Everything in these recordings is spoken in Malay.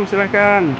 Silakan.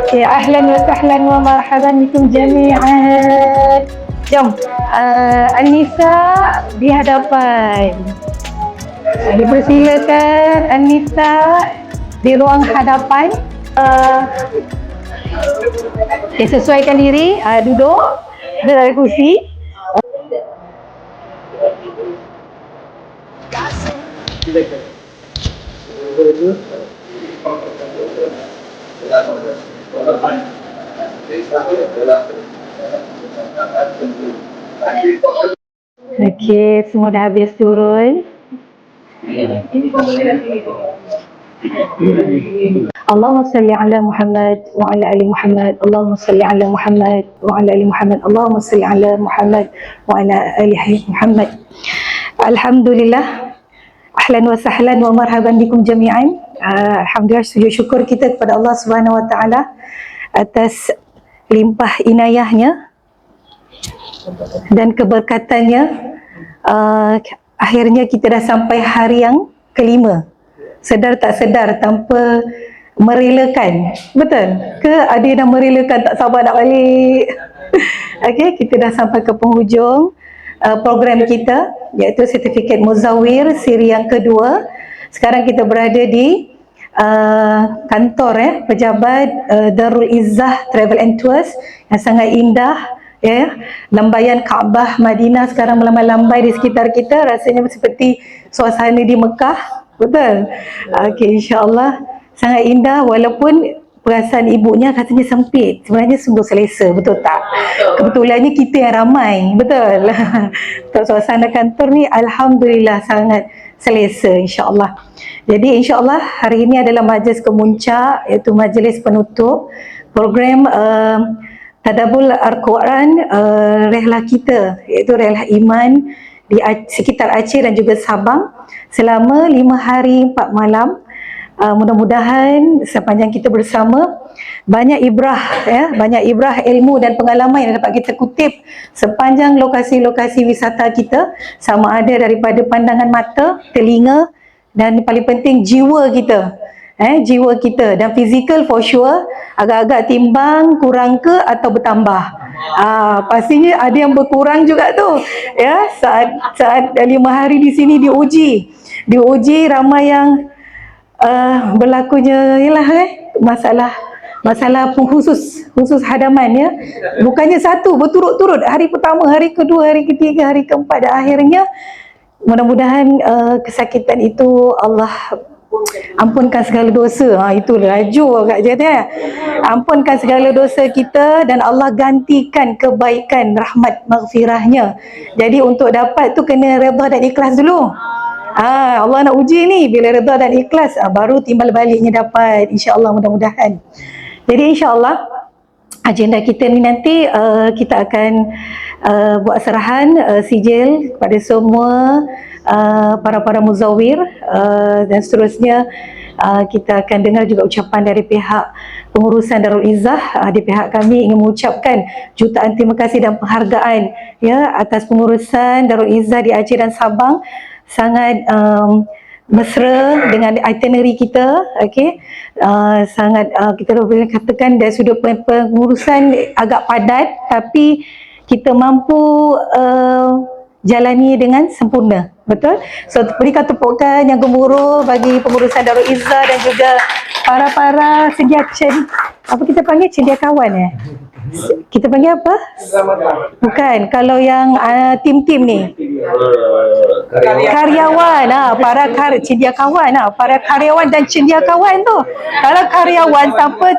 Ya, ahlan wa sahlan wa marhaban bikum jami'an. Jom, Anissa di hadapan. Dipersilakan Anissa di ruang hadapan. Sesuaikan diri, duduk dari kursi. Okey, semua dah habis turun. Allahumma salli ala Muhammad wa ala ali Muhammad. Allahumma salli ala Muhammad wa ala ali Muhammad. Allahumma salli ala Muhammad wa ala ali Muhammad. Alhamdulillah. Ahlan wa sahlan wa marhaban bikum jami'an. Alhamdulillah, sujud syukur kita kepada Allah Subhanahu wa taala atas limpah inayahnya dan keberkatannya. Akhirnya kita dah sampai hari yang kelima. Sedar tak sedar, tanpa merelakan. Betul? Ke ada yang dah merelakan, tak sabar nak balik? Okey, kita dah sampai ke penghujung program kita, iaitu sertifikat Muzawir siri yang kedua. Sekarang kita berada di kantor pejabat Darul Izzah Travel and Tours yang sangat indah. Lambaian Kaabah Madinah sekarang melambai-lambai di sekitar kita, rasanya seperti suasana di Mekah. Betul? Okey, insya-Allah sangat indah, walaupun perasaan ibunya katanya sempit, sebenarnya sungguh selesa, betul tak? Kebetulannya kita yang ramai, betul? Untuk suasana kantor ni alhamdulillah sangat selesa, insya-Allah. Jadi insya-Allah hari ini adalah majlis kemuncak, iaitu majlis penutup program Tadabbur Al-Quran, rehlah kita, iaitu rehlah iman di sekitar Aceh dan juga Sabang selama 5 hari 4 malam. Mudah-mudahan sepanjang kita bersama banyak ibrah, banyak ibrah ilmu dan pengalaman yang dapat kita kutip sepanjang lokasi-lokasi wisata kita, sama ada daripada pandangan mata, telinga dan paling penting jiwa kita. Jiwa kita dan fizikal for sure agak-agak timbang, kurang ke atau bertambah. Pastinya ada yang berkurang juga tu. Saat 5 hari di sini diuji ramai yang berlakunya ialah masalah khusus hadaman, bukannya satu, berturut-turut, hari pertama, hari kedua, hari ketiga, hari keempat, dan akhirnya mudah-mudahan kesakitan itu Allah ampunkan segala dosa. Itu laju agak je dia. Ampunkan segala dosa kita dan Allah gantikan kebaikan, rahmat, maghfirahnya. Jadi untuk dapat tu kena redha dan ikhlas dulu. Allah nak uji ni, bila redha dan ikhlas baru timbal baliknya dapat, insya-Allah, mudah-mudahan. Jadi insya-Allah agenda kita ni nanti kita akan buat serahan sijil kepada semua para muzawir dan seterusnya. Kita akan dengar juga ucapan dari pihak pengurusan Darul Izzah. Di pihak kami ingin mengucapkan jutaan terima kasih dan penghargaan ya atas pengurusan Darul Izzah di Aceh dan Sabang. Sangat mesra dengan itinerary kita, okey. Sangat kita boleh katakan dari sudut pengurusan agak padat, tapi kita mampu jalani dengan sempurna. Betul? So berikan tepukan yang gemuruh bagi pengurusan Darul Izzah dan juga para sedia apa kita panggil cendekiawan kita panggil apa? Bukan, kalau yang tim-tim ni karyawan, para cendekiawan, para karyawan dan cendekiawan tu. Kalau karyawan tanpa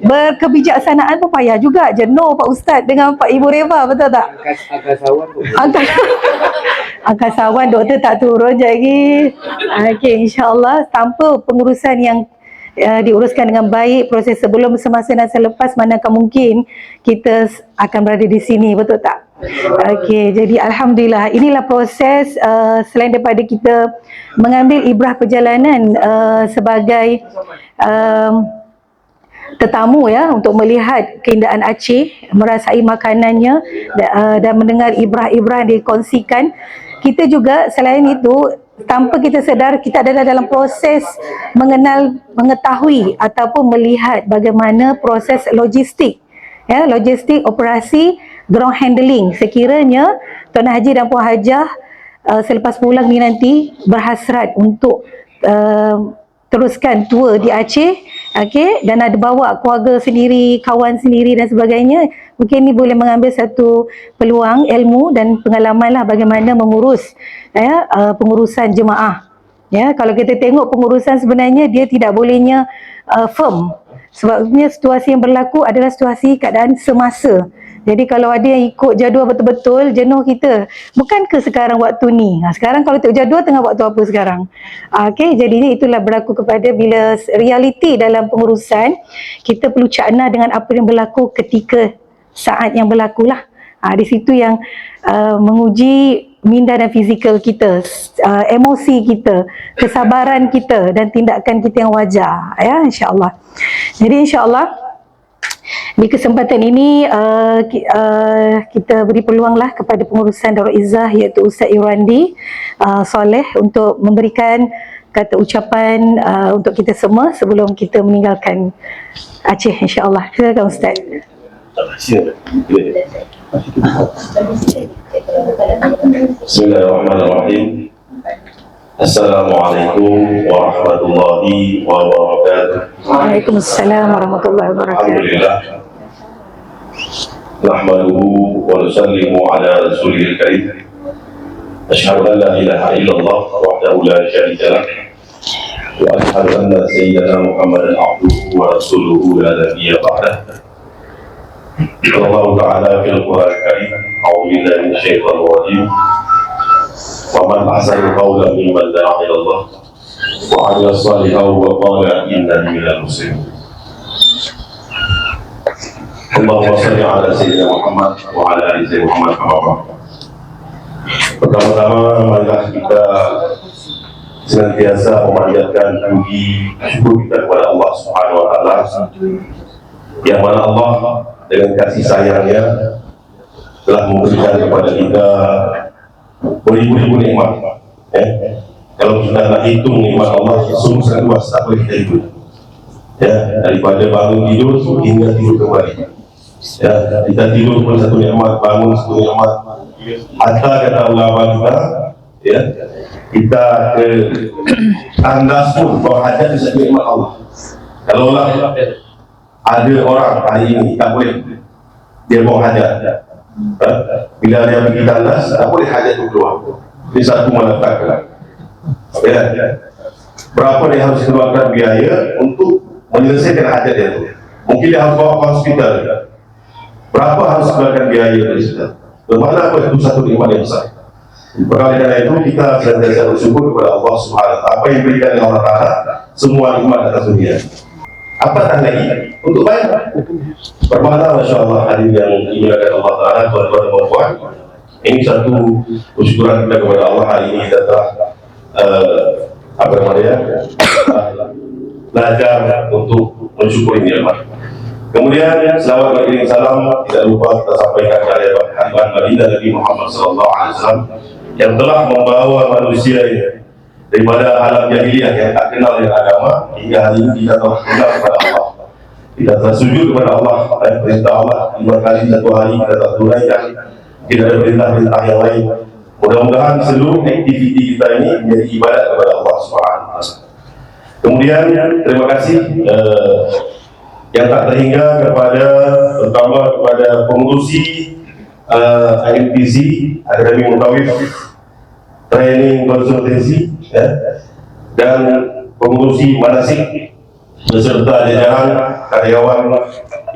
berkebijaksanaan pun payah juga, jenuh Pak Ustaz dengan Pak Ibu Reva, betul tak? Angkasawan doktor tak turun je lagi. Okey, insyaAllah tanpa pengurusan yang diuruskan dengan baik, proses sebelum, semasa dan selepas, manakah mungkin kita akan berada di sini, betul tak? Okey, jadi Alhamdulillah inilah proses selain daripada kita mengambil ibrah perjalanan sebagai tetamu ya, untuk melihat keindahan Aceh, merasai makanannya dan mendengar ibrah-ibrah yang dikongsikan. Kita juga selain itu, tanpa kita sedar, kita adalah dalam proses mengetahui ataupun melihat bagaimana proses logistik ya, logistik operasi ground handling. Sekiranya Tuan Haji dan Puan Hajah selepas pulang ni nanti berhasrat untuk teruskan tour di Aceh, okey, dan ada bawa keluarga sendiri, kawan sendiri dan sebagainya, mungkin ni boleh mengambil satu peluang ilmu dan pengalaman lah bagaimana mengurus pengurusan jemaah. Ya, kalau kita tengok pengurusan sebenarnya dia tidak bolehnya firm. Sebabnya situasi yang berlaku adalah situasi keadaan semasa. Jadi kalau ada yang ikut jadual betul-betul, jenuh kita. Bukankah sekarang waktu ni? Sekarang kalau ikut jadual tengah waktu apa sekarang? Okey, jadinya itulah berlaku kepada bila realiti dalam pengurusan, kita perlu cakna dengan apa yang berlaku ketika saat yang berlaku lah. Di situ yang menguji minda dan fizikal kita, emosi kita, kesabaran kita dan tindakan kita yang wajar ya, insya-Allah. Jadi insya-Allah di kesempatan ini kita beri peluanglah kepada pengurusan Darul Izzah iaitu Ustaz Irwandi Soleh untuk memberikan kata ucapan untuk kita semua sebelum kita meninggalkan Aceh, insya-Allah. Silakan Ustaz. Bismillahirrahmanirrahim. Assalamualaikum warahmatullahi wabarakatuh. Waalaikumsalam warahmatullahi wabarakatuh. Alhamdulillah. Nahmaduhu wa nusallimu ala rasulil karim. Asyhadu an la ilaha illallah wahdahu la syarika lah. Wa asyhadu anna sayyidana Muhammadan abduhu wa rasuluhu la nabiyya ba'dah. Allah Ta'ala fil Quran Karim. A'udzu billahi minasyaitonir rajim. Wa man ahsanu qawlan mimman da'a ila Allah wa 'amila shalihan wa qala innani minal muslimin. Allahumma shalli ala sayyidina Muhammad wa ala ali sayyidina Muhammad kama ba'd. Pertama-tama marilah kita senantiasa memanjatkan puji syukur kita kepada Allah Subhanahu wa taala, yang mana Allah dengan kasih sayangnya telah memberikan kepada kita beribu-ribu nikmat. Kalau kita nak hitung nikmat Allah, sungguh sangat luas, tak boleh kita hitung. Daripada bangun tidur hingga tidur kembali. Kita tidur pun satu nikmat, bangun satu nikmat. Hatta kata ulama kita, kita ke tandas pun berhajat di satu nikmat Allah. Kalau lah ada orang hari ini tak boleh dia buang hajat, bila dia pergi tandas tak boleh hajat itu keluar. Ini satu malapetaka. Berapa dia harus keluarkan biaya untuk menyelesaikan hajat dia itu? Mungkin dia harus bawa ke hospital. Berapa harus keluarkan biaya dari situ? Bagaimana apa itu satu nikmat yang besar? Oleh karena itu kita senantiasa bersyukur kepada Allah Subhanahu wa taala. Apa yang diberikan oleh Allah Taala semua nikmat atas dunia. Apatah lagi untuk bayar. Bermakna masya-Allah hari yang dimuliakan Allah Taala, tuan-tuan dan puan-puan. Ini satu kesyukuran kita kepada Allah hari ini kita telah belajar untuk mensyukuri nikmat. Kemudian selawat beriring salam tidak lupa kita sampaikan kepada Habibana Baginda Nabi Muhammad SAW yang telah membawa manusia ini daripada alam jahiliyah yang tak kenal dengan agama hingga hari ini kita telah kenal kepada Allah. Kita telah sujud kepada Allah dan perintah Allah 5 kali satu hari kita telah tunaikan. Tidak ada perintah-perintah yang lain. Mudah-mudahan seluruh aktiviti kita ini menjadi ibadat kepada Allah SWT. Kemudian terima kasih yang tak terhingga kepada terutama kepada pengurusi AMTC, Akademi Mutawif Training Konsultansi dan pengurusi manasik beserta jajaran karyawan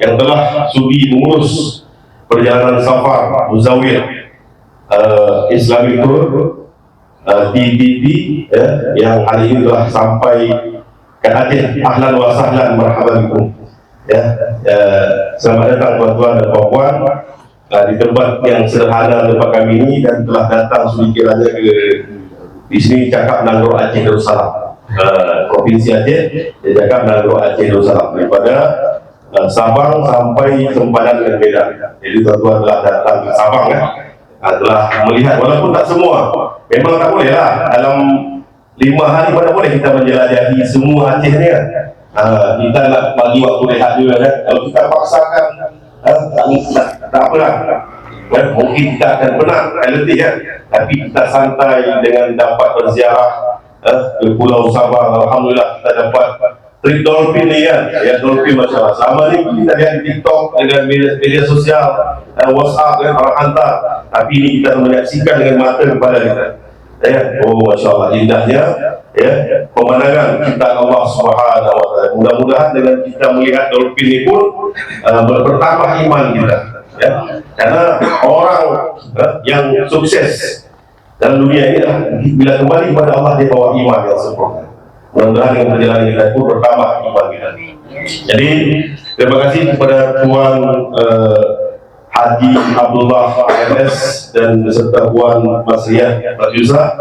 yang telah sudi mengurus perjalanan safar Muzawir Islamic Tour TTT yang hari ini telah sampai ke Aceh. Ahlan wa sahlan, marhaban bikum. Selamat datang tuan-tuan dan puan-puan di tempat yang sederhana tempat kami ini, dan telah datang sedikiranya ke di sini cakap Nanggro Aceh Darussalam, Provinsi Aceh, dia cakap Nanggro Aceh Darussalam daripada Sabang sampai sempadan dengan Medan. Jadi tuan-tuan telah datang ke Sabang telah melihat, walaupun tak semua, memang tak boleh lah dalam 5 hari mana boleh kita menjelajahi semua Aceh ni kan. Kita nak bagi waktu rehat juga kan. Kalau kita paksakan tak apalah, mungkin kita akan penat, letih kan. Tapi kita santai dengan dapat berziarah ke Pulau Sabang. Alhamdulillah kita dapat trik dolphin ni kan. Ya, dolphin macam mana sama ni kita lihat di TikTok dengan media sosial, WhatsApp kan, orang hantar. Tapi ini kita menyaksikan dengan mata kepala kita. Oh masya Allah, indahnya pemandangan ciptaan Allah Subhanahu wa Ta'ala. Mudah-mudahan dengan kita melihat dolphin ini pun bertambah iman kita. Karena orang yang sukses dalam dunia ini bila kembali kepada Allah dia bawa iman yang sempurna. Mudah-mudahan dengan perjalanan kita pun bertambah iman kita. Jadi terima kasih kepada Tuan Haji Abdullah MS dan beserta Puan Masriah Yusra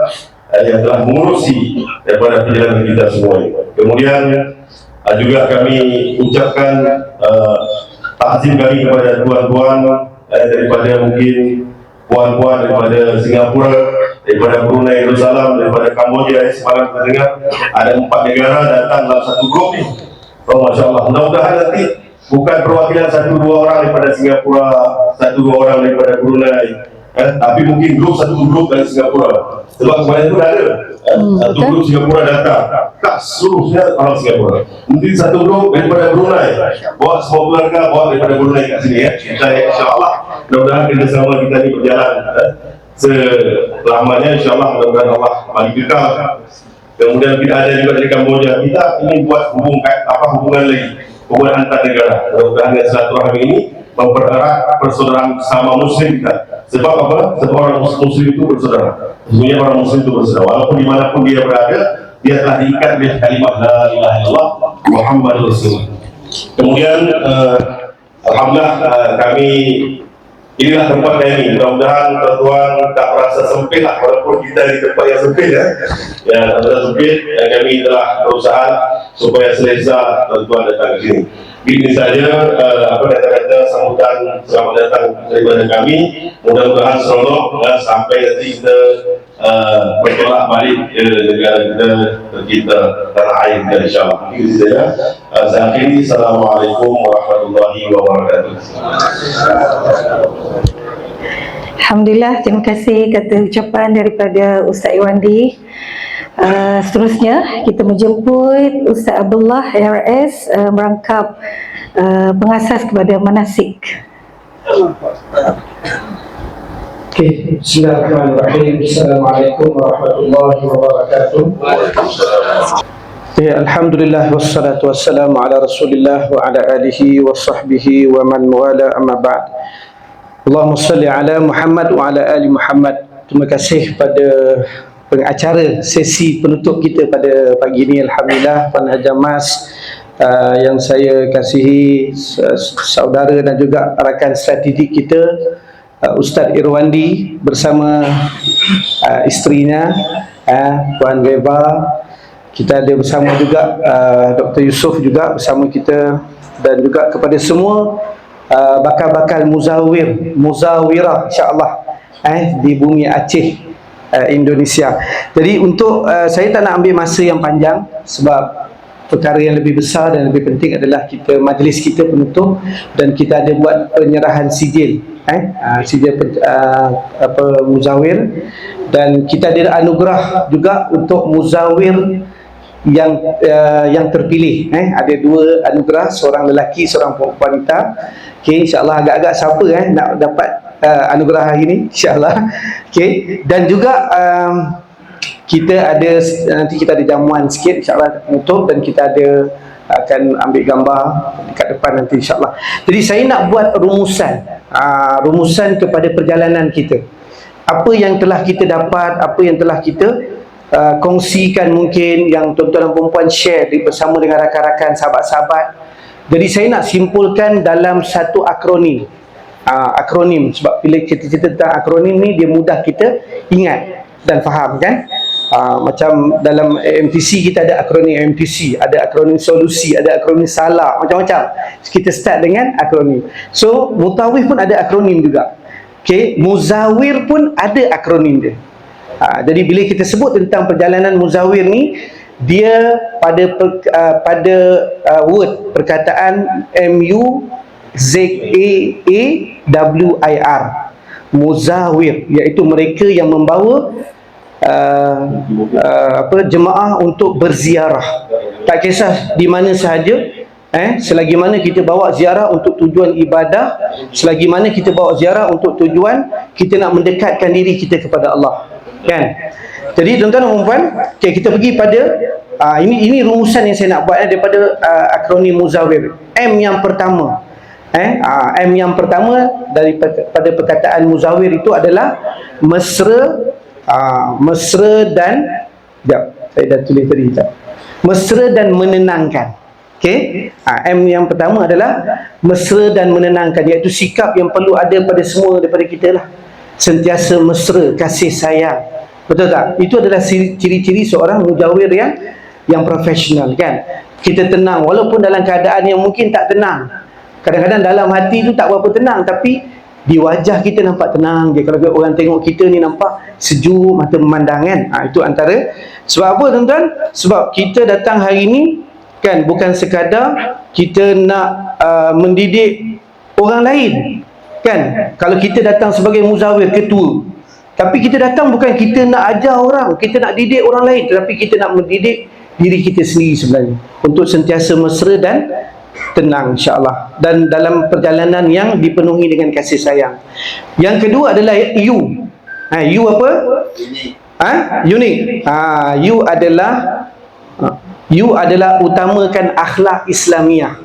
yang telah mengurusi daripada perjalanan kita semua ini. Kemudian juga kami ucapkan takzim kami kepada tuan-tuan daripada mungkin puan-puan daripada Singapura, daripada Brunei Darussalam, daripada Kamboja. Semalam kita dengar ada 4 negara datang dalam satu grup ni. Oh masya Allah, mudah-mudahan nanti bukan perwakilan 1-2 orang daripada Singapura, 1-2 orang daripada Brunei, tapi mungkin satu grup dari Singapura. Sebab kemarin itu ada satu grup Singapura datang, tak seluruhnya orang Singapura. Mungkin satu grup daripada Brunei, bawa semua keluarga, bawa daripada Brunei kat sini Kita insyaAllah mudah-mudahan kerjasama kita ini berjalan selamanya, insyaAllah. Mudah-mudahan Allah bagi kekal. Kemudian kita ada juga dari Kamboja. Kita ingin buat hubungan lagi, hubungan antar negara. Mudah-mudahan dengan silaturahmi ini mempererat persaudaraan sama Muslim kita. Sebab apa? Sebab orang Muslim itu bersaudara. Sebenarnya orang Muslim itu bersaudara. Walaupun dimanapun dia berada, dia telah diikat oleh kalimat La ilaha illallah Muhammadur Rasulullah. Kemudian alhamdulillah kami inilah tempat kami. Mudah-mudahan tuan-tuan tak merasa sempit lah, walaupun kita di tempat yang sempit tak sempit, dan kami telah berusaha supaya selesa tuan-tuan datang ke sini. Ini saja kata-kata sambutan selamat datang daripada kami. Mudah-mudahan seronok sampai nanti kita bertolak balik ke negara kita tanah air kita, insyaAllah. Itu saja. Saya akhiri. Assalamualaikum warahmatullahi wabarakatuh. Alhamdulillah, terima kasih kata ucapan daripada Ustaz Irwandi. Seterusnya kita menjemput Ustaz Abdullah ARS merangkap pengasas kepada manasik. Okay, bismillahirrahmanirrahim. Assalamualaikum warahmatullahi wabarakatuh. Alhamdulillah wassalatu wassalamu ala Rasulillah wa ala alihi wa sahbihi wa man wala, amma ba'd. Allahumma salli ala Muhammad wa ala ali Muhammad. Terima kasih pada pengacara sesi penutup kita pada pagi ini. Alhamdulillah, Puan Haja Mas yang saya kasihi saudara dan juga rakan strategik kita, Ustaz Irwandi bersama isterinya Puan Reva. Kita ada bersama juga Dr. Yusof juga bersama kita, dan juga kepada semua bakal-bakal muzawirah insya-Allah di bumi Aceh, Indonesia. Jadi untuk saya tak nak ambil masa yang panjang, sebab perkara yang lebih besar dan lebih penting adalah majlis kita penutup, dan kita ada buat penyerahan sijil sijil muzawir, dan kita ada anugerah juga untuk muzawir yang terpilih. Ada 2 anugerah, seorang lelaki, seorang wanita. Okey, insya-Allah agak-agak siapa nak dapat anugerah hari ini insya-Allah. Okey, dan juga kita ada nanti kita ada jamuan sikit insya-Allah penutup, dan kita ada akan ambil gambar dekat depan nanti insya-Allah. Jadi saya nak buat rumusan kepada perjalanan kita. Apa yang telah kita dapat, apa yang telah kita kongsikan, mungkin yang tuan-tuan dan perempuan share bersama dengan rakan-rakan, sahabat-sahabat. Jadi saya nak simpulkan dalam satu akronim. Akronim, sebab bila kita cerita tentang akronim ni, dia mudah kita ingat dan faham kan. Macam dalam MTC kita ada akronim MTC, ada akronim solusi, ada akronim salah, macam-macam. Kita start dengan akronim. So mutawif pun ada akronim juga. Okay, muzawir pun ada akronim dia. Jadi bila kita sebut tentang perjalanan muzawir ni, dia pada word perkataan MUZAAWIR, muzawir, iaitu mereka yang membawa jemaah untuk berziarah. Tak kisah di mana sahaja, selagi mana kita bawa ziarah untuk tujuan ibadah, selagi mana kita bawa ziarah untuk tujuan kita nak mendekatkan diri kita kepada Allah, kan? Jadi tuan-tuan dan puan, okay, kita pergi pada ini rumusan yang saya nak buat daripada akronim muzawir. M yang pertama, M yang pertama daripada perkataan muzawir itu adalah mesra. Mesra dan saya dah tulis tadi, mesra dan menenangkan. Okey, M yang pertama adalah mesra dan menenangkan, iaitu sikap yang perlu ada pada semua daripada kita lah. Sentiasa mesra, kasih sayang. Betul tak? Itu adalah ciri-ciri seorang muzawir yang profesional, kan? Kita tenang walaupun dalam keadaan yang mungkin tak tenang. Kadang-kadang dalam hati tu tak berapa tenang, tapi di wajah kita nampak tenang je. Kalau orang tengok kita ni nampak sejuk, mata memandang, kan? Itu antara. Sebab apa tuan-tuan? Sebab kita datang hari ni, kan, bukan sekadar kita nak mendidik orang lain, kan? Kalau kita datang sebagai muzawir, ketua, tapi kita datang bukan kita nak ajar orang, kita nak didik orang lain, tetapi kita nak mendidik diri kita sendiri sebenarnya, untuk sentiasa mesra dan tenang insya-Allah, dan dalam perjalanan yang dipenuhi dengan kasih sayang. Yang kedua adalah U. U apa? Unik. U adalah utamakan akhlak Islamiah.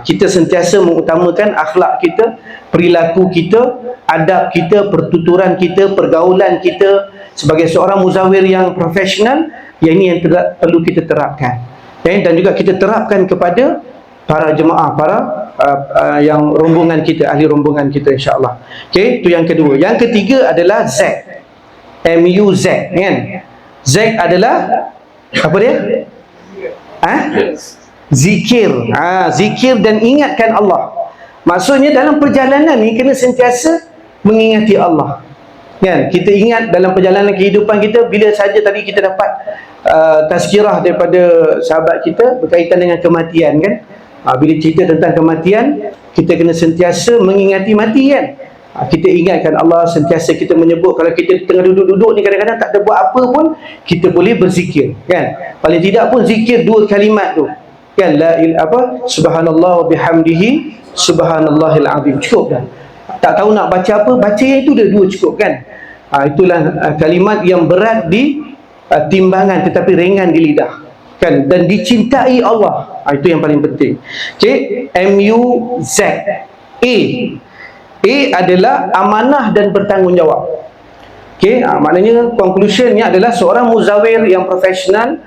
Kita sentiasa mengutamakan akhlak kita, perilaku kita, adab kita, pertuturan kita, pergaulan kita sebagai seorang muzawir yang profesional. Yang ini yang perlu kita terapkan, dan juga kita terapkan kepada para jemaah, para yang rombongan kita, ahli rombongan kita insya-Allah. Okey, itu yang kedua. Yang ketiga adalah Z. MUZ, kan? Z adalah apa dia? Zikir. Zikir dan ingatkan Allah. Maksudnya dalam perjalanan ni kena sentiasa mengingati Allah, kan? Kita ingat dalam perjalanan kehidupan kita, bila saja tadi kita dapat tazkirah daripada sahabat kita berkaitan dengan kematian, kan? Bila cerita tentang kematian, kita kena sentiasa mengingati mati, kan? Kita ingatkan Allah, sentiasa kita menyebut. Kalau kita tengah duduk-duduk ni, kadang-kadang tak ada buat apa pun, kita boleh berzikir, kan? Paling tidak pun zikir 2 kalimat tu, kan? Subhanallah wa bihamdihi subhanallahil azim, cukup kan? Tak tahu nak baca apa, baca yang itu dah 2 cukup, kan? Itulah kalimat yang berat di timbangan tetapi ringan di lidah, kan? Dan dicintai Allah. Itu yang paling penting. Okey, MUZ. A adalah amanah dan bertanggungjawab. Okey, maknanya conclusionnya adalah seorang muzawir yang profesional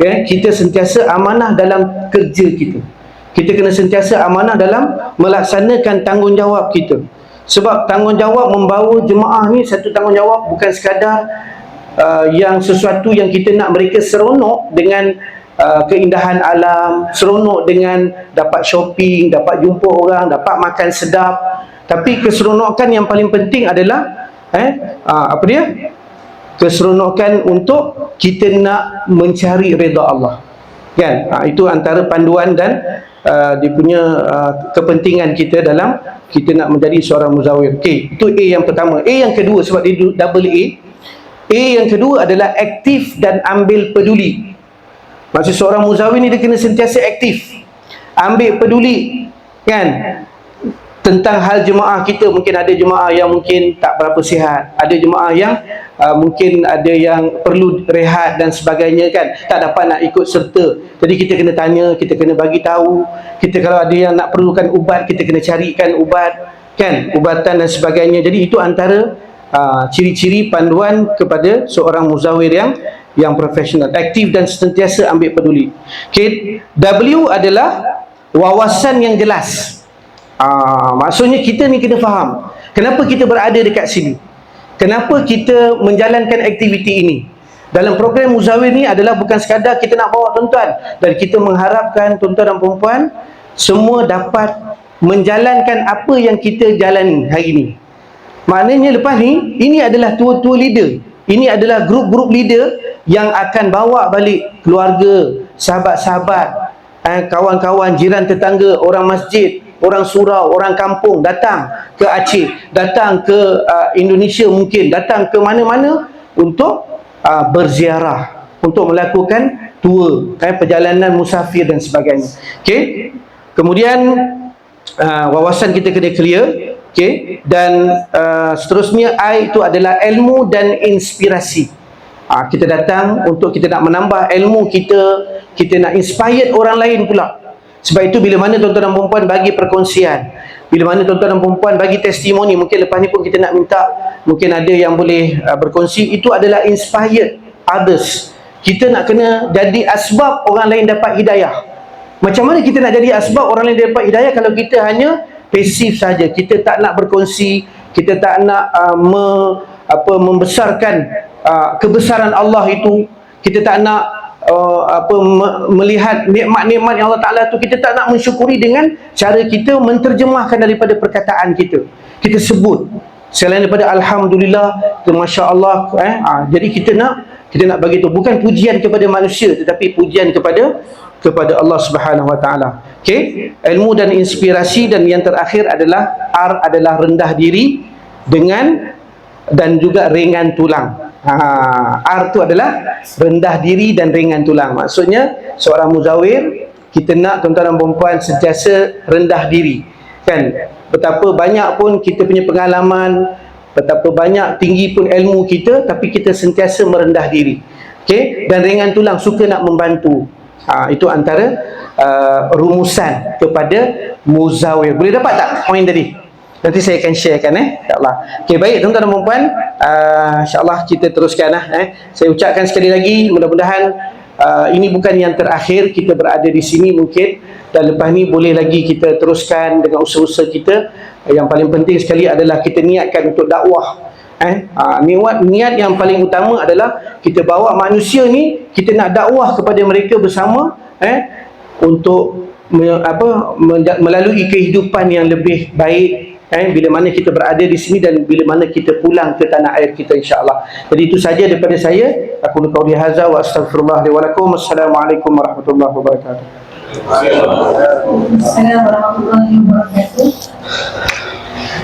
kita sentiasa amanah dalam kerja kita. Kita kena sentiasa amanah dalam melaksanakan tanggungjawab kita. Sebab tanggungjawab membawa jemaah ni satu tanggungjawab bukan sekadar yang sesuatu yang kita nak mereka seronok dengan keindahan alam, seronok dengan dapat shopping, dapat jumpa orang, dapat makan sedap. Tapi keseronokan yang paling penting adalah apa dia? Keseronokan untuk kita nak mencari redha Allah. Kan? Itu antara panduan dan dia punya kepentingan kita dalam kita nak menjadi seorang muzawir. Okey, itu A yang pertama. A yang kedua, sebab dia double A. A yang kedua adalah aktif dan ambil peduli. Maksud seorang muzawir ni dia kena sentiasa aktif, ambil peduli, kan, tentang hal jemaah kita. Mungkin ada jemaah yang mungkin tak berapa sihat, ada jemaah yang mungkin ada yang perlu rehat dan sebagainya, kan, tak dapat nak ikut serta. Jadi kita kena tanya, kita kena bagi tahu. Kita kalau ada yang nak perlukan ubat, kita kena carikan ubat, kan, ubatan dan sebagainya. Jadi itu antara ciri-ciri panduan kepada seorang muzawir yang profesional, aktif dan sentiasa ambil peduli. Okay. W adalah wawasan yang jelas. Maksudnya kita ni kena faham kenapa kita berada dekat sini, kenapa kita menjalankan aktiviti ini. Dalam program muzawir ni adalah bukan sekadar kita nak bawa tuan-tuan, dan kita mengharapkan tuan-tuan dan puan-puan semua dapat menjalankan apa yang kita jalani hari ini. Maknanya lepas ni, ini adalah tua-tua leader, ini adalah grup-grup leader yang akan bawa balik keluarga, sahabat-sahabat, kawan-kawan, jiran tetangga, orang masjid, orang surau, orang kampung, datang ke Aceh, datang ke Indonesia, mungkin datang ke mana-mana untuk berziarah, untuk melakukan tour, perjalanan musafir dan sebagainya. Okay. Kemudian wawasan kita kena clear. Okay. Dan seterusnya I itu adalah ilmu dan inspirasi. Kita datang untuk kita nak menambah ilmu kita nak inspired orang lain pula. Sebab itu bila mana tuan-tuan dan perempuan bagi perkongsian, bila mana tuan-tuan dan perempuan bagi testimoni, mungkin lepas ni pun kita nak minta, mungkin ada yang boleh berkongsi, itu adalah inspired others. Kita nak kena jadi asbab orang lain dapat hidayah. Macam mana kita nak jadi asbab orang lain dapat hidayah kalau kita hanya pasif saja, kita tak nak berkongsi, kita tak nak membesarkan kebesaran Allah itu, kita tak nak melihat nikmat-nikmat yang Allah Ta'ala tu, kita tak nak mensyukuri dengan cara kita menterjemahkan daripada perkataan kita. Kita sebut selain daripada Alhamdulillah, Masya Allah, jadi kita nak bagi tu bukan pujian kepada manusia, tetapi pujian kepada Allah Subhanahu Wa Ta'ala. Okay? Ilmu dan inspirasi. Dan yang terakhir adalah R adalah rendah diri dan juga ringan tulang. R tu adalah rendah diri dan ringan tulang. Maksudnya seorang muzawir, kita nak tuan-tuan dan puan-puan sentiasa rendah diri, kan. Betapa banyak pun kita punya pengalaman, betapa banyak tinggi pun ilmu kita, tapi kita sentiasa merendah diri. Okay? Dan ringan tulang, suka nak membantu. Itu antara rumusan kepada muzawir. Boleh dapat tak poin tadi? Nanti saya akan sharekan, insyaAllah. Okay, baik tuan-tuan dan puan-puan, insyaAllah kita teruskan. Saya ucapkan sekali lagi, mudah-mudahan ini bukan yang terakhir kita berada di sini mungkin, dan lepas ni boleh lagi kita teruskan dengan usaha-usaha kita. Yang paling penting sekali adalah kita niatkan untuk dakwah. Niat yang paling utama adalah kita bawa manusia ni, kita nak dakwah kepada mereka bersama, untuk melalui kehidupan yang lebih baik, bila mana kita berada di sini dan bila mana kita pulang ke tanah air kita, insya-Allah. Jadi itu saja daripada saya. Aku qauli hadza wa astaghfirullah li wa lakum. Assalamualaikum warahmatullahi wabarakatuh. Assalamualaikum warahmatullahi wabarakatuh.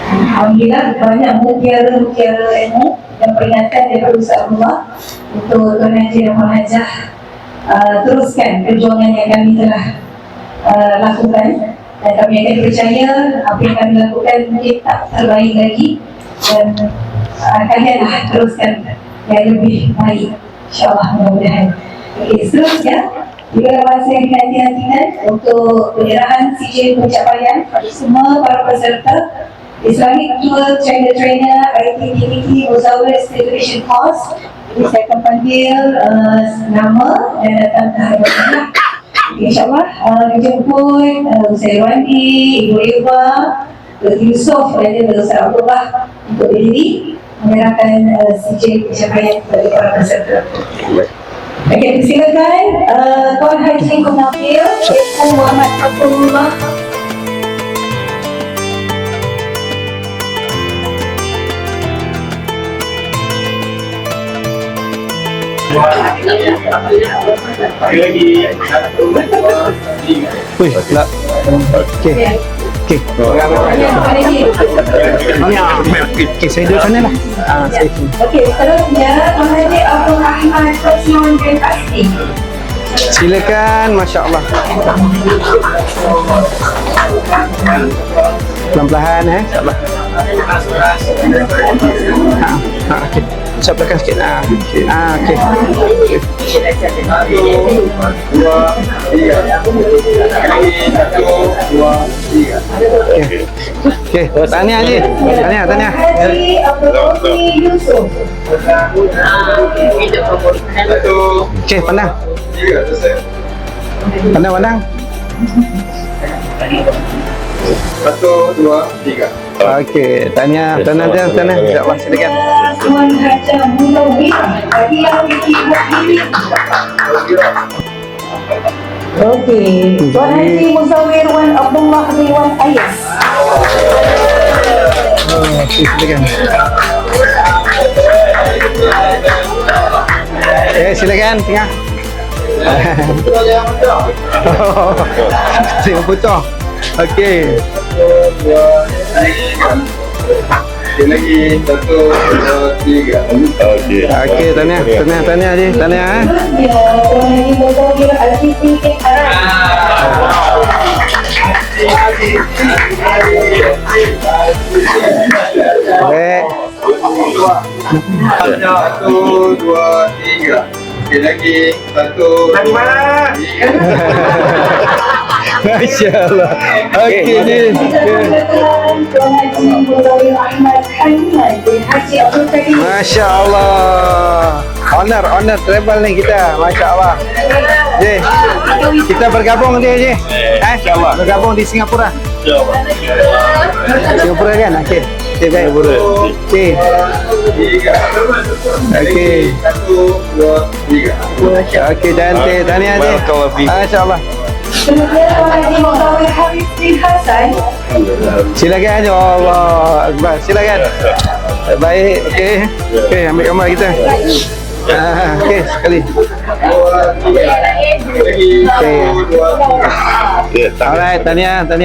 Alhamdulillah, banyak mutiara-mutiara ilmu dan peringatan daripada Ustaz Allah untuk Tuan Haji dan Puan Hajah teruskan perjuangan yang kami telah lakukan, dan kami akan percaya apa yang kami lakukan mungkin tak terbaik lagi, dan kalianlah teruskan yang lebih baik, insyaAllah, mudah-mudahan. Okay, seterusnya juga masa yang dinanti-nantikan untuk penyerahan sijil pencapaian kepada semua para peserta Islamic Tour China Trainer ITTT Muzawir Celebration Course Jadi saya akan panggil nama dan datang ke hadapan. InsyaAllah jemput saya Wandi, Ibu Eva, Dr. Yusof dan juga Dr. Abdullah untuk berdiri menyerahkan sijil pencapaian kepada para peserta. Okey, silakan Tuan Haji Munawir Ibu Muhammad Abdullah. Wih, lah. Okey. Okey. Okey, saya duduk sana lah. Okey, seterusnya Tuan Haji Abdul Rahman Osman bin Asli. Silakan, masya-Allah. Pelan-pelan insya-Allah. Okey. Usap belakang sikit. Okey. Okey. Okey, tahniah Haji. Tahniah. Haji Abdul Rahman Yusof. Okey, pandang. Pandang. 1, 2, 3. Okey, tahniah. InsyaAllah, silakan. Tuan Haji Munawir Hadiah Wiki Muhyiddin. Okey, Tuan Haji Muzawir Wan Abdullah bin Wan Ayas. Okey, silakan. Silakan tengah. Tengok putih. Okey. Lagi 1, 2, 3. Okey. Okey, tahniah Haji. Tahniah. Tuan Haji Muzawir Al-Fifi bin Arab. Baik. 1, 2, 3. Okey, lagi 1. Lagi mana? Masya-Allah. Okey ni. Tuan Haji Muzawir Ahmad Hamid bin Haji Abdul Karim. Masya-Allah. Honor travel ni kita. Masya-Allah. Ji. Kita bergabung nanti Ji. Insya-Allah. Bergabung di Singapura. Singapura kan? Okey. Okey, baik. Okey. 3. Okey. 1, 2, 3. Okey, cantik. Tahniah Ji. Masya-Allah. Kemudian Tuan Haji Muzawir Haris bin Hasan. Silakan. Ya Allah Akbar. Silakan. Baik. Okey, ambil gambar kita. Okey, sekali. 2, 3. Lagi 1, 2, 3. Alright, tahniah. Tuan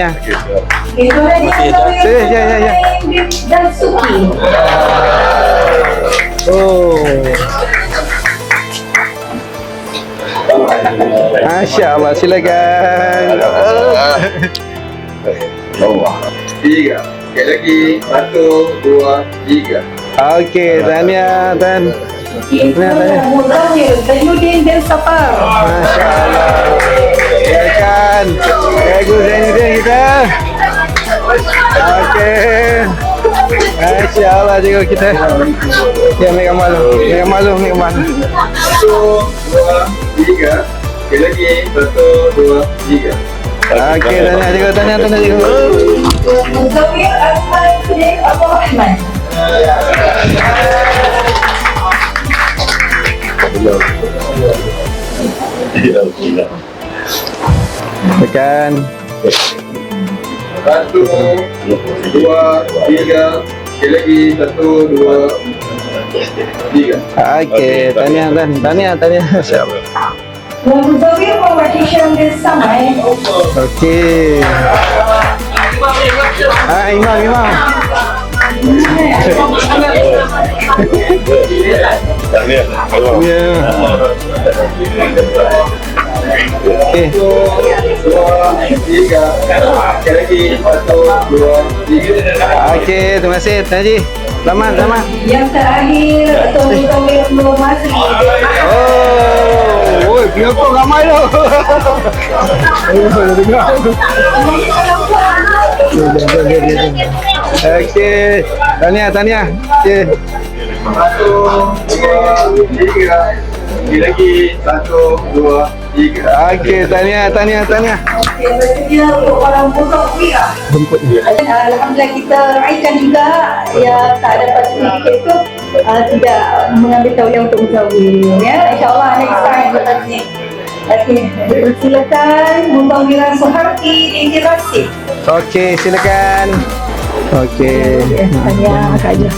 Haji Muzawir Ya. bin Dasuki. Oh. Masya-Allah, silakan. 3. Sekali lagi 1, 2, 3. Okey, tahniah. Muzawir Zainuddin bin Safar. Masya-Allah. Silakan. Cikgu Zainuddin kita. Okey. Masya-Allah cikgu kita. Ya, ambil gambar dulu. 1, 2, 3. Sekali lagi 1, 2, 3. Okey, tahniah cikgu. Muzawir Ahmad bin Abdul Rahman. Tekan. 1, 2, 3. Sekali lagi 1, 2, 3. Okey, tahniah. Masya-Allah. Muzawir Muhammad Hisham bin Samai. Okey. Imam. Ya. Okey. 2, 3. Sekali lagi 1, 2, 3. Okey, terima kasih Tuan Haji. Selamat. Yang terakhir Tuan Muzawir Nur Masri. Oh, penyokong ramai tu. Okey, tahniah. Okey. Satu, dua, tiga. Sekali lagi. Satu, dua, tiga. Okey, tahniah. Okey, bersedia untuk orang muzawirah. Alhamdulillah kita raikan juga yang tak dapat sertifikat itu tidak mengambil tauliah untuk muzawir. Ya, insyaAllah next time lepas ni. Okey, silakan Muzawirah Suharti binti Rasid. Okey, silakan. Okey. Tahniah Kak Ajah.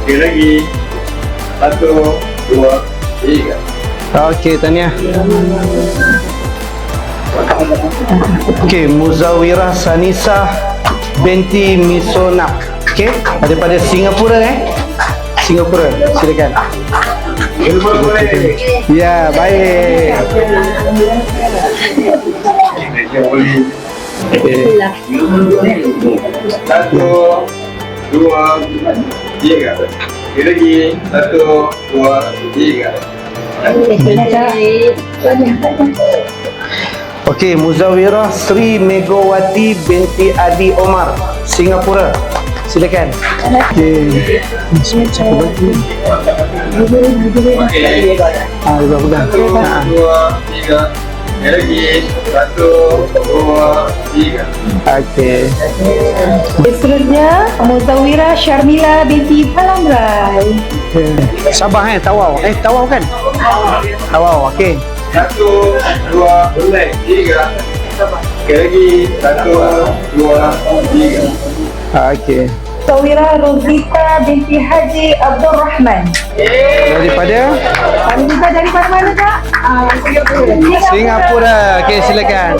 Sekali lagi. Satu, dua, tiga. Okey, tahniah. Okey, Muzawirah Sanisa binti Misonak. Okey, daripada Singapura Singapura, silakan. Ya, baik. Okey. Satu, dua, tiga. Sekali lagi. Satu, dua, tiga. Okey, Muzawirah Sri Megawati binti Adi Omar, Singapura. Silakan. Okey. Pegang. Satu, dua, tiga. Sekali lagi. Satu, dua, tiga. Okey. Seterusnya Muzawirah Syarmila binti Palamrai. Sabah Tawau. Tawau kan? Tawau, okey. Satu, dua, tiga. Sekali lagi. Satu, dua, tiga. Okey. Muzawirah Rozita binti Haji Abdul Rahman. Daripada Rozita daripada mana Kak? Singapura. Singapura. Okey, silakan.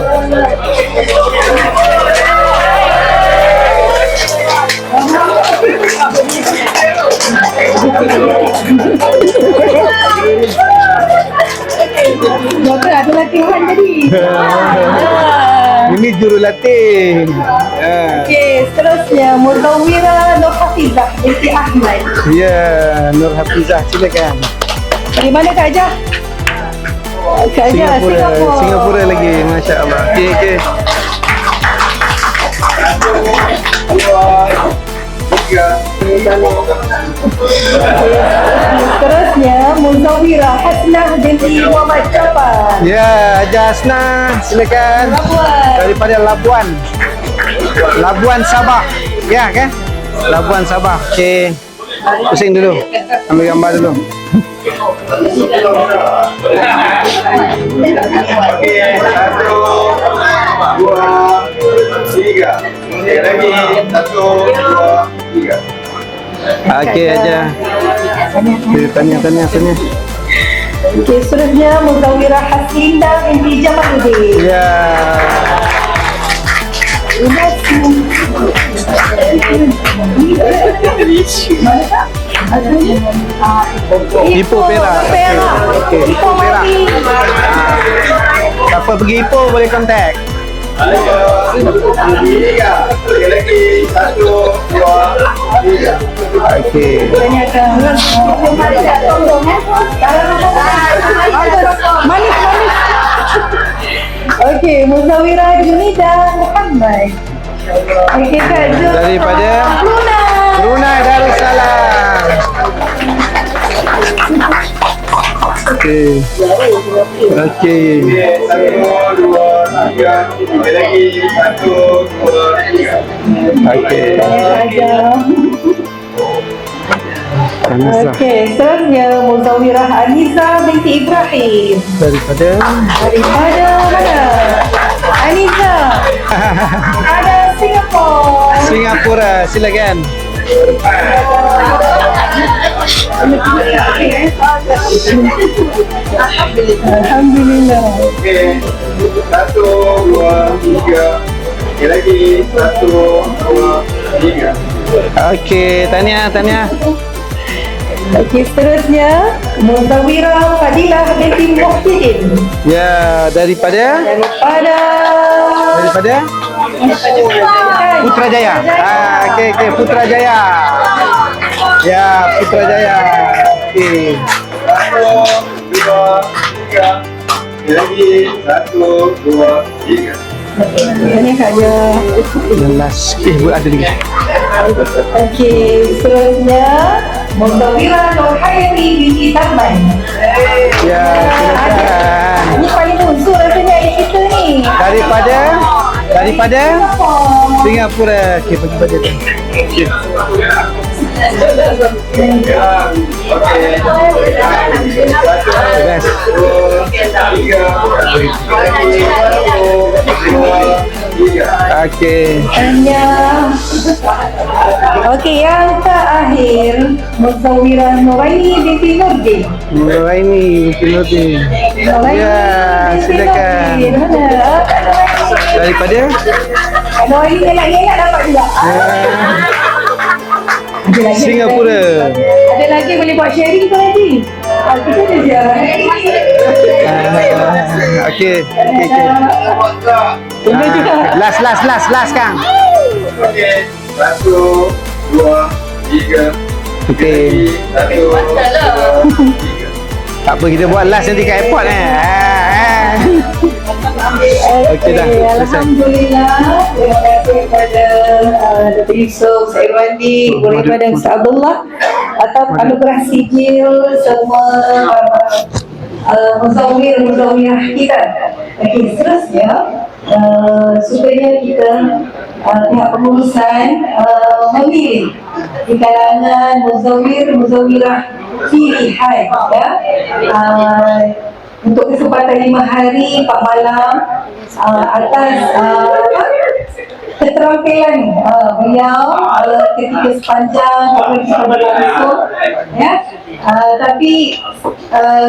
Doktor ada latihan tadi. Ini jurulatih. Okey, seterusnya Muzawirah Nur Hafizah binti Ahmad. Ya, Nur Hafizah, silakan. Dari mana Kak Ajah? Kak Ajah, Singapura lagi, masya-Allah. Okey. Dua, tiga. Seterusnya Muzawirah Hasnah binti Muhammad Jafar. Ya, Haja Hasnah, silakan. Daripada Labuan Sabah. Ya, kan? Labuan Sabah. Okey. Pusing dulu. Ambil gambar dulu. Okey, satu, dua, tiga. Sekali lagi. Satu, dua, tiga. Okey aja. Tanya. Okey, seterusnya Muzawirah Haslinda binti Jamaluddin. Ya. Ipoh Perak. Okey, Ipoh Perak. Siapa pergi Ipoh boleh kontak. Tiga. Sekali lagi. Satu, dua, tiga. Okey. Manis. Okey, Muzawirah Junida Muhammad. Okey, Kak Jun. Daripada Brunei Darussalam. Okey. Okey, satu, dua, tiga. Sekali lagi. Satu, dua, tiga. Okey. Anissa. Okey, seterusnya Muzawirah Anissa binti Ibrahim. Daripada Mana? Anissa. Ada Singapura. Singapura, silakan. Alhamdulillah. Okey, satu, dua, tiga. Sekali lagi. Satu, dua, tiga. Okey, tahniah. Okey, seterusnya Muzawirah Fadilah binti Muhyiddin. Ya, daripada Putrajaya. Okey, Putrajaya. Ya, Putrajaya. Okey. Satu, dua, tiga. Sekali lagi. Satu, dua, tiga. Ini saja. Yang last. Ada lagi. Okey, seterusnya Muzawirah Nur Khairi binti Tarman. Ya, silakan. Ini paling unsur rasanya adik kita ni. Daripada Singapura. Okey, bagi pada tu. Okey. Best. Okey. Hanya. Okey, yang terakhir Muzawirah Nuraini binti Nurdin. Nuraini binti Nurdin. Ya, silakan. Daripada Kalau ini elak-elak dapat juga. Ada lagi, Singapura. Ada lagi boleh buat sharing ke nanti? Kita ada ziarah. Okey. Tunggu juga. Last Kang. Okey. 1, 2, 3. Okey. 1, 2, 3. Tak apa, kita buat last nanti kat airport Okey dah, selesai. Alhamdulillah. Terima kasih kepada Dr. Yusof, Syed Wandi, Guru Ibadah Ustaz Abdullah atas anugerah sijil semua muzawir-muzawirah kita. Okey, seterusnya supaya kita pihak pengurusan memilih di kalangan muzawir-muzawirah pilihan ya. Untuk kesempatan 5 hari 4 malam atas keterampilan beliau ketika sepanjang program kita berlangsung ya. Tapi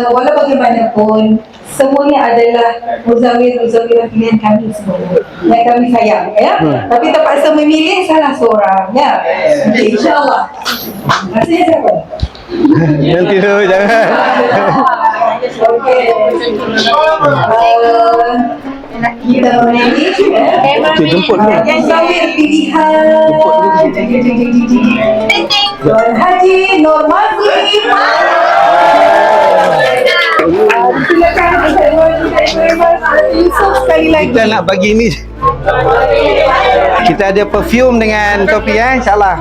walau bagaimanapun semuanya adalah muzawir-muzawirah pilihan kami semua yang kami sayang ya. Tapi terpaksa memilih salah seorang ya. Okay, InsyaAllah. Maksudnya siapa? Nanti tu jangan. Okey. Kita menyanyi Okey, jemput dulu. muzawir pilihan Tuan Haji Nur Mazli. Silakan Yusof sekali lagi. Kita nak bagi ni. Kita ada perfume dengan topi insya-Allah.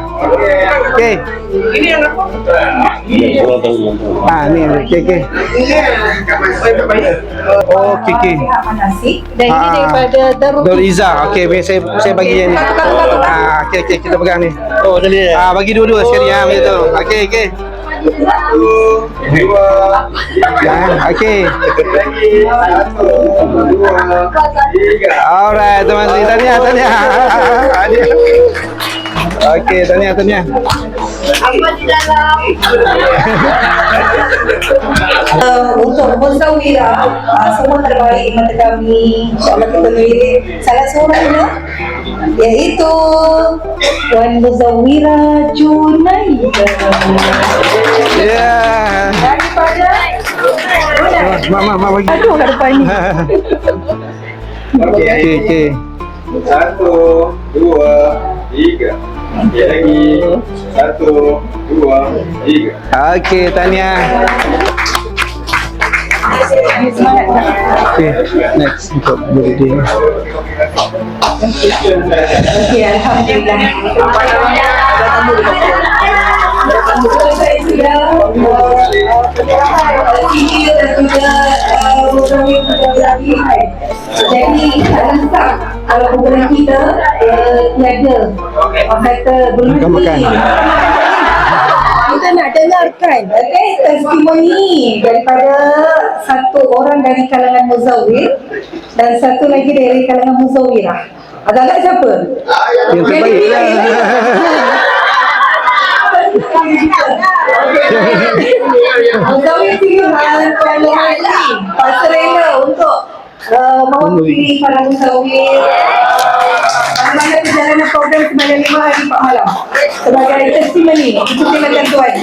Okey. Ini yang apa? Ni okey. Okey. Pihak manasik dan ini Ah. daripada Darul Izzah. Okey, biar saya bagi yang ni. Okey, kita pegang ni. Oh, tadi. Bagi dua-dua sekali macam tu. Okey. 1, 2, Jangan. Okey. 1, 2, 3. Alright, teman-teman. Tahniah. Okey, tahniah. Untuk muzawirah semua terbaik di mata kami. InsyaAllah kita memilih salah seorangnya iaitu Tuan Muzawirah Junaidah Ya. daripada Mak bagi. aduh kat depan ni. Okey. 1, 2, 3. Okey lagi. 1, 2, 3. Okey, tahniah. Okey, next untuk birthday. Okey, alhamdulillah. Saya sudah video dan juga muzawir-muzawirah pilihan. Jadi lengkap kalau program kita tiada orang kata berhenti. Kita nak dengarkan testimoni daripada satu orang dari kalangan muzawir dan satu lagi dari kalangan muzawirah. Agak-agak siapa? Yang terbaik lah. Muzawir pilihan Tuan Nurhadi Pasal rela untuk mewakili para muzawir mana perjalanan program semalam 5 hari 4 malam sebagai testimoni. Silakan Tuan.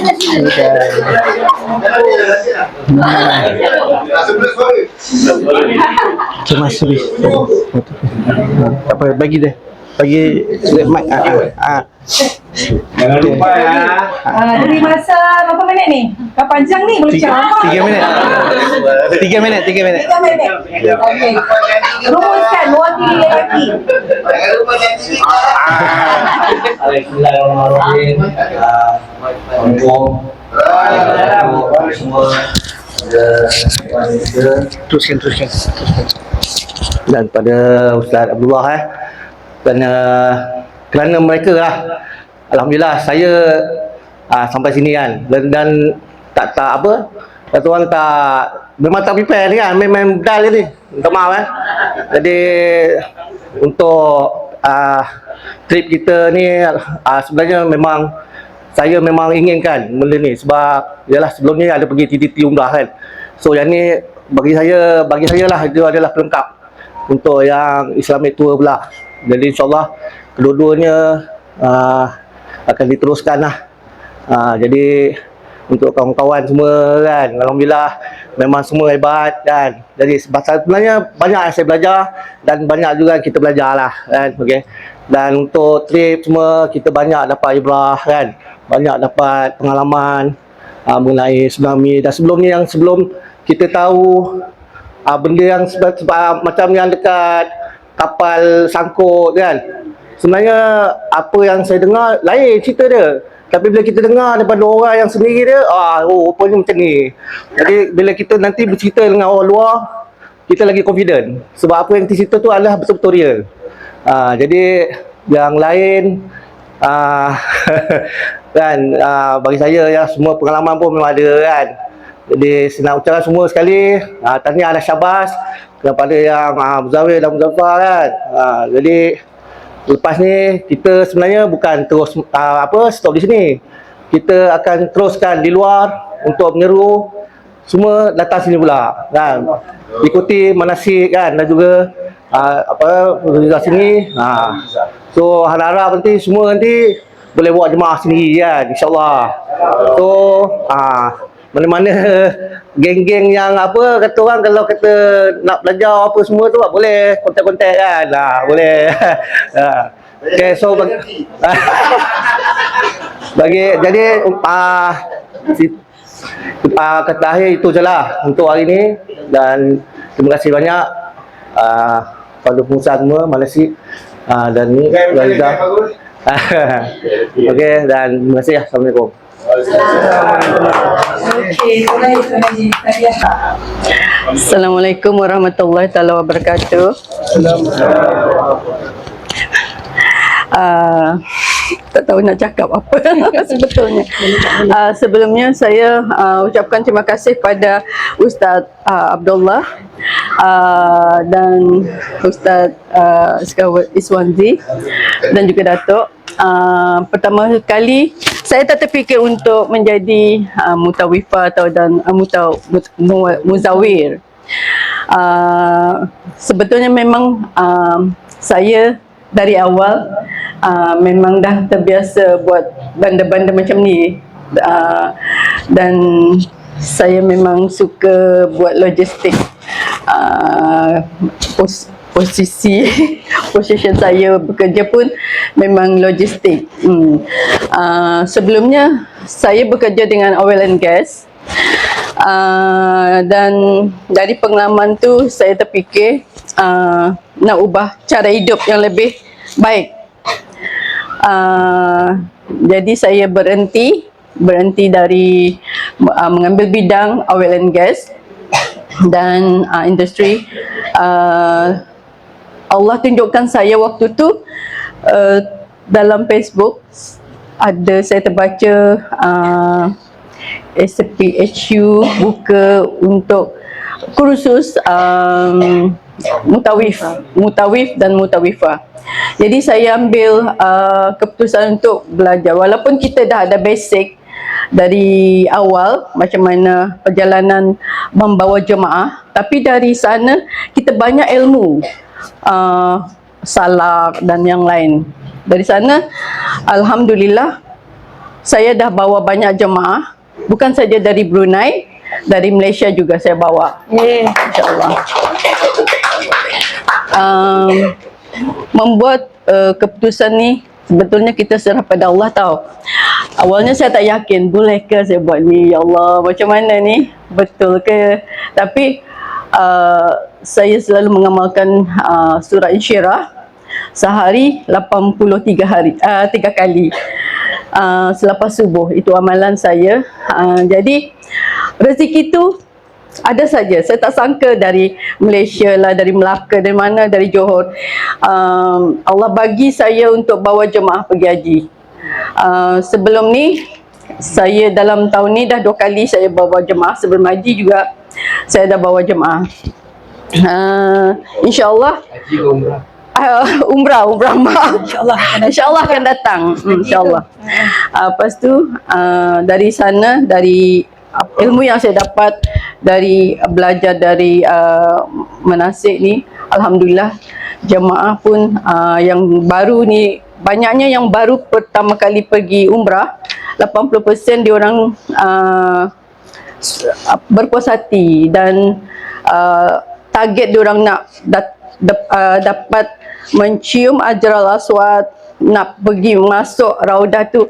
Cemas Suri. Tak apa, bagi dia. bagi mic. Jangan lupa ya. Dari masa berapa minit ni? Berapa panjang ni? Boleh 3 minit. 3 minit. 3 minit. Okey. Rumuskan mewakili lelaki. Jangan lupa janji. Bismillahirrahmanirrahim. Assalamualaikum semua. Teruskan. Dan pada Ustaz Abdullah kerana mereka lah, alhamdulillah saya sampai sini kan, dan tak apa, kata orang tak, memang tak prepare ni kan, main bedal je ni, minta maaf Jadi untuk trip kita ni sebenarnya saya memang inginkan benda ni, sebab yalah sebelum ni ada pergi TTT umrah kan. So yang ni bagi saya lah itu adalah pelengkap untuk yang Islamic tour pula. Jadi insyaAllah kedua-duanya akan diteruskan lah. Jadi untuk kawan-kawan semua kan, alhamdulillah memang semua hebat kan. Jadi sebenarnya banyak yang saya belajar dan banyak juga kita belajar lah kan. Okay. Dan untuk trip semua kita banyak dapat ibrah kan, banyak dapat pengalaman mengenai tsunami. Dan sebelum kita tahu benda yang macam yang dekat kapal sangkut kan, sebenarnya apa yang saya dengar lain cerita dia. Tapi bila kita dengar daripada orang yang sendiri dia, rupanya macam ni. Jadi bila kita nanti bercerita dengan orang luar, kita lagi confident. Sebab apa yang kita cerita tu adalah betul-betul real. Jadi yang lain kan, bagi saya ya semua pengalaman pun memang ada kan. Jadi saya nak ucapkan semua sekali tahniah dan syabas kepada yang Muzawir dan Muzaffar kan. Jadi lepas ni kita sebenarnya bukan terus stop di sini. Kita akan teruskan di luar untuk menyeru semua datang sini pula kan. Ikuti manasik kan, dan juga dari sini. So harap nanti semua nanti boleh buat jemaah sendiri kan, insya-Allah. So mana-mana geng-geng yang kata orang kalau kata nak belajar apa semua tu boleh kontak-kontak kan. Boleh. Okay, so jadi kata akhir itu je lah untuk hari ni, dan terima kasih banyak pada pengusaha semua Malaysia dan ni Razak. Okey, dan terima kasih. Assalamualaikum. Assalamualaikum warahmatullahi taala wabarakatuh. Tak tahu nak cakap apa sebetulnya. Sebelumnya saya ucapkan terima kasih pada Ustaz Abdullah dan Ustaz Iswanzi dan juga Datuk. Pertama kali saya tak terfikir untuk menjadi mutawifah atau muzawir. Sebetulnya memang saya dari awal memang dah terbiasa buat benda-benda macam ni, dan saya memang suka buat logistik. Position saya bekerja pun memang logistik. Sebelumnya saya bekerja dengan oil and gas, dan dari pengalaman tu saya terfikir nak ubah cara hidup yang lebih baik. Jadi saya berhenti dari mengambil bidang oil and gas dan industri. Allah tunjukkan saya waktu tu dalam Facebook saya terbaca SPHU buka untuk kursus mutawif dan mutawifah. Jadi saya ambil keputusan untuk belajar, walaupun kita dah ada basic dari awal macam mana perjalanan membawa jemaah, tapi dari sana kita banyak ilmu salak dan yang lain. Dari sana alhamdulillah saya dah bawa banyak jemaah, bukan saja dari Brunei, dari Malaysia juga saya bawa. InsyaAllah. membuat keputusan ni sebetulnya kita serah pada Allah tau. Awalnya saya tak yakin, boleh ke saya buat ni, ya Allah, macam mana ni, betul ke? Tapi saya selalu mengamalkan surah Insyirah sehari 3 kali selepas subuh. Itu amalan saya. Jadi rezeki tu ada saja. Saya tak sangka dari Malaysia lah, dari Melaka, dari mana, dari Johor. Allah bagi saya untuk bawa jemaah pergi haji. Sebelum ni, saya dalam tahun ni dah 2 kali saya bawa jemaah. Sebelum haji juga saya dah bawa jemaah. InsyaAllah umrah maaf. InsyaAllah akan datang. InsyaAllah. Lepas tu dari sana, dari ilmu yang saya dapat dari belajar dari manasik ni, alhamdulillah jemaah pun yang baru ni, banyaknya yang baru pertama kali pergi umrah, 80% diorang berpuas hati dan target diorang nak dapat mencium Hajarul Aswad, nak pergi masuk Raudah tu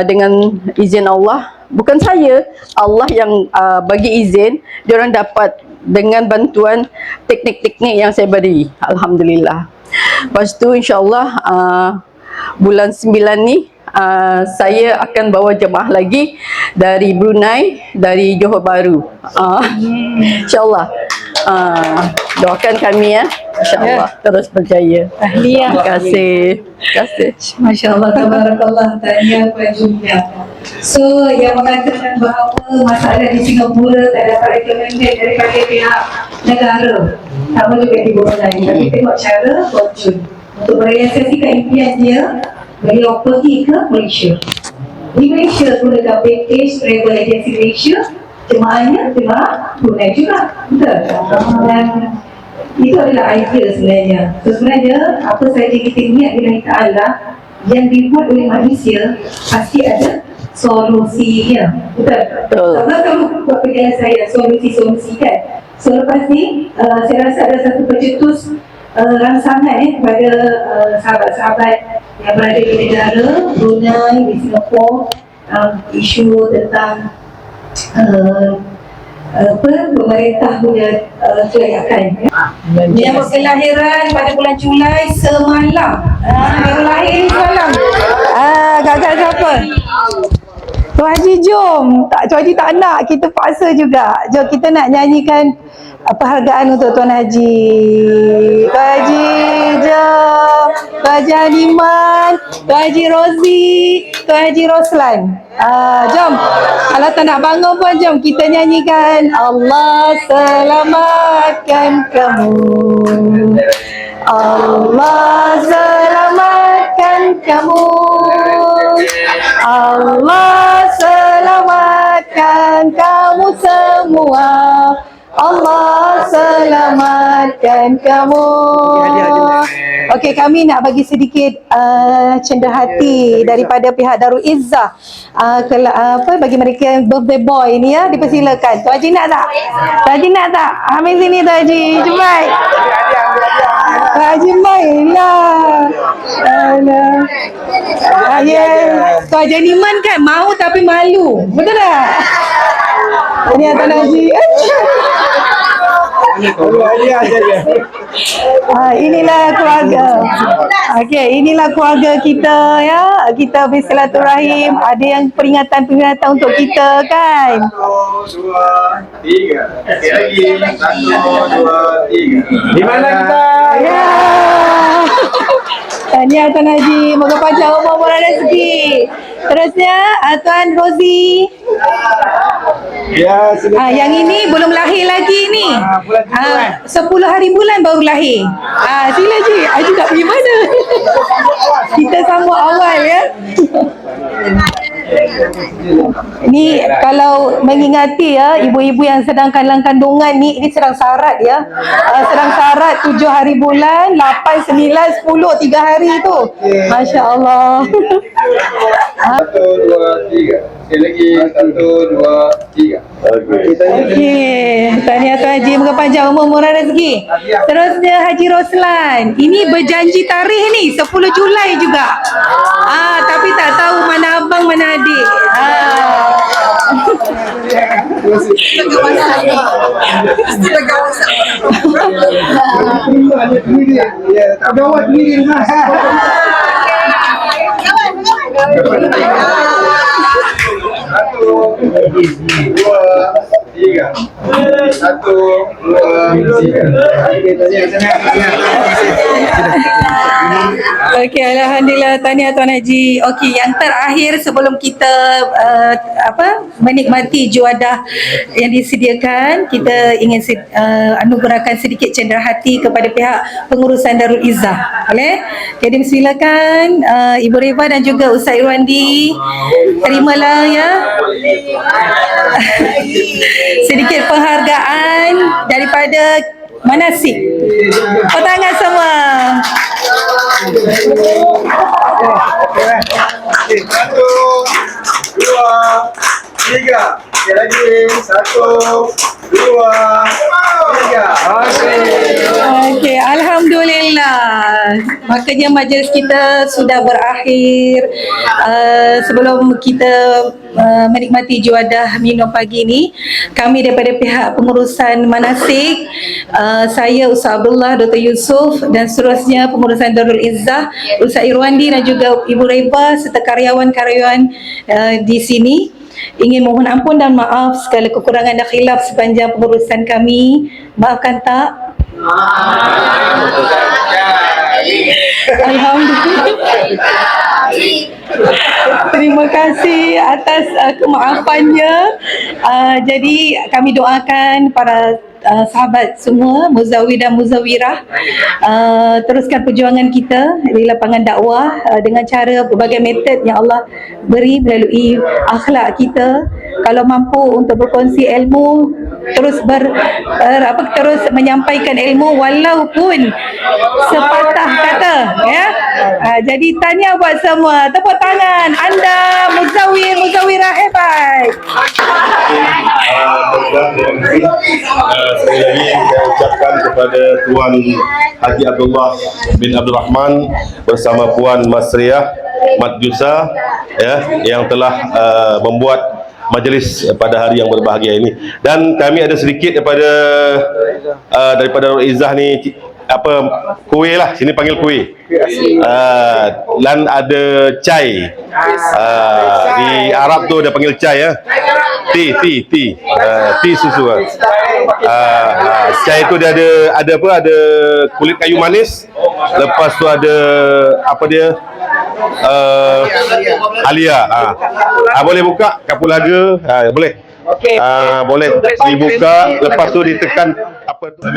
dengan izin Allah. Bukan saya, Allah yang bagi izin, diorang dapat dengan bantuan teknik-teknik yang saya beri. Alhamdulillah. Lepas tu insyaAllah bulan 9 ni saya akan bawa jemaah lagi dari Brunei, dari Johor Bahru. InsyaAllah. Doakan kami ya. InsyaAllah terus berjaya. Tahniah. Terima kasih. Terima kasih. Masya Allah, tabarakallah, tahniah Puan Julia. So, yang mengatakan bahawa masalah di Singapura tak dapat recommended daripada pihak negara, tak boleh juga dibawa lagi. Tapi tengok cara fortune untuk merealisasikan impian dia, beliau pergi ke Malaysia. Di Malaysia pun dekat package travel agency Malaysia, jemaahnya jemaah Brunei juga. Betul? Dan itu adalah idea sebenarnya. So sebenarnya apa sahaja kita niat billahi ta'ala yang dibuat oleh manusia, pasti ada solusinya. Betul? Allah selalu buat perjalanan saya solusi-solusi kan. So lepas ni saya rasa ada satu pencetus rangsangan kepada sahabat-sahabat yang berada di negara Brunei, di Singapura, isu tentang pemerintah punya kelayakan. Menyambut kelahiran pada bulan Julai semalam. Yang lahir semalam. Gagal siapa? Tuan Haji jom. Tuan Haji tak nak, kita paksa juga. Jom kita nak nyanyikan penghargaan untuk Tuan Haji. Tuan Haji jom. Tuan Haji Haliman, Tuan Haji Rozi, Tuan Haji Roslan. Jom. Kalau tak nak bangun pun jom kita nyanyikan Allah selamatkan kamu. Allah selamatkan kamu. Allah selamatkan kamu semua. Allah selamatkan kamu. Okey, kami nak bagi sedikit cendah hati daripada pihak Darul Izzah bagi mereka yang birthday boy ni ya, dipersilakan. Tuan Haji nak tak? Tuan Haji nak tak? Ambil sini Tuan Haji, cepat. Tuan Haji mainlah. Tuan Haji Niman kan mau tapi malu, betul tak? Ini Tuan Haji. Inilah keluarga. Okey, inilah keluarga kita ya. Kita bersilaturahim, ada yang peringatan-peringatan untuk kita kan. 1, 2, 3. Okey lagi. 1, 2, 3. Di mana kita? Ya. Tahniah Tuan Haji, moga panjang umur murah rezeki. Terusnya Tuan Rozi. Ya, Yang ini belum lahir lagi ni. 10 hari bulan baru lahir. Sila Ji. Haji tak pergi mana? Kita sambut awal ya. Ni kalau mengingati ya, ibu-ibu yang sedang dalam kandungan ni, ini sedang sarat ya. Sedang sarat 7 hari bulan, 8, 9, 10, 3 hari tu. Masya Allah. Satu, dua, tiga. Sekali lagi. Satu, dua, tiga. Okey, tahniah Tuan Haji, moga panjang umur, murah rezeki. Terusnya Haji Roslan. Ini berjanji tarikh ni 10 Julai juga. Tapi tak tahu mana abang mana adik. Satu, dua, tiga. Satu, dua, tiga. Okey, alhamdulillah, tahniah Tuan Haji. Okey, yang terakhir sebelum kita menikmati juadah yang disediakan, kita ingin anugerahkan sedikit cenderahati kepada pihak pengurusan Darul Izzah. Boleh? Jadi silakan Ibu Reva dan juga Ustaz Irwandi, terimalah ya sedikit penghargaan daripada Manasik. Tangan semua. Satu, dua, tiga. Sekali lagi. Satu, dua, tiga. Okey, alhamdulillah. Makanya majlis kita sudah berakhir. Sebelum kita menikmati juadah minum pagi ini, kami daripada pihak pengurusan Manasik, saya Ustaz Abdullah, Dr. Yusuf dan seterusnya pengurusan Darul Izzah, Ustaz Irwandi dan juga Ibu Reba serta karyawan-karyawan di sini ingin mohon ampun dan maaf segala kekurangan dan khilaf sepanjang pengurusan kami. Maafkan tak? Alhamdulillah. Terima kasih atas kemaafannya. Jadi kami doakan para sahabat semua, muzawir dan muzawirah, teruskan perjuangan kita di lapangan dakwah dengan cara berbagai metod yang Allah beri melalui akhlak kita. Kalau mampu untuk berkongsi ilmu, terus terus menyampaikan ilmu walaupun sepatah kata, ya. Jadi tahniah buat semua. Tepuk tangan anda muzawirah hebat. Sekali lagi saya ucapkan kepada Tuan Haji Abdullah bin Abdul Rahman bersama Puan Masriah Mat Jusa, ya, yang telah membuat majlis pada hari yang berbahagia ini. Dan kami ada sedikit daripada Darul Izzah ni kuih lah, sini panggil kuih. Dan ada cai. Di Arab tu ada panggil cai, ya. Tea susu. Cai tu dia ada kulit kayu manis. Lepas tu ada halia. Boleh buka kapulaga, boleh. Okey. Boleh dibuka, lepas tu ditekan apa tu.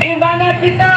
Di mana kita?